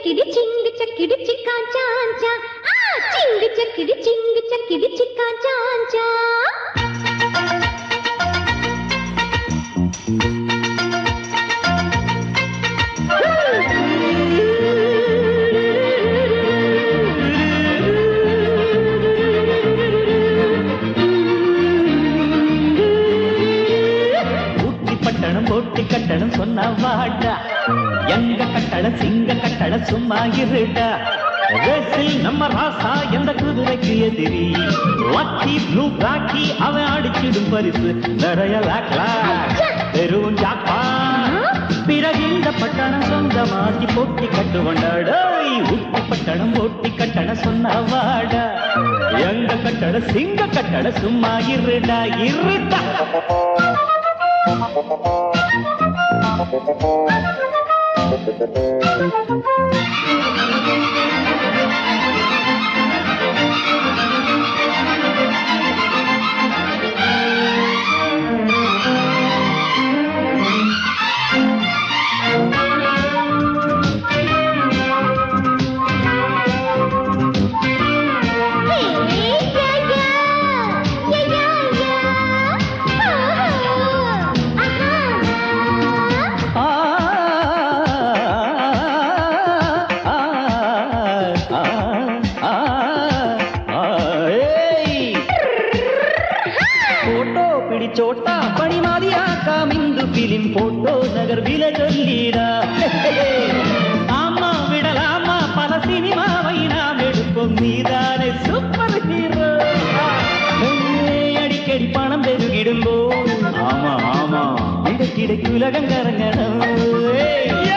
చక్కిడి చింగ్ చక్కిడి చిక్కా చాంచా ఆ చింగ్ చక్కిడి చిక్కా చాంచా பட்டணம் போட்டி கட்டணம் சொன்ன வாடா எங்க கட்டடம் சிங்க கட்டடம் சும்மா இருடா ரேசில் நம்ம ராசா எந்த குதிரைக்கு எதிரி லக்கி ப்ளூ பிளாக்கி அவன் அடிச்சிடும் பரிசு நிறைய லாக்லா பெரும் ஜாப்பா பிறகு இந்த பட்டணம் சொந்தமாக்கி போட்டி கட்டுவண்டாடா உட்டி பட்டணம் போட்டி கட்டணம் சொன்ன வாடா எங்க கட்டடம் சிங்க கட்டடம் சும்மா இருடா இருடா चोटा बड़ी मारिया का मिंदु फिल्म फोटो नगर विले चल्लीरा आमा विडलामा पल सिनेमा वैना मेडुप्पु मीदाने सूपर हीरो अडिक्कडी पणम पेरुगिडुम्बो आमा आमा इडक्किडक्कु उलगम करंगणम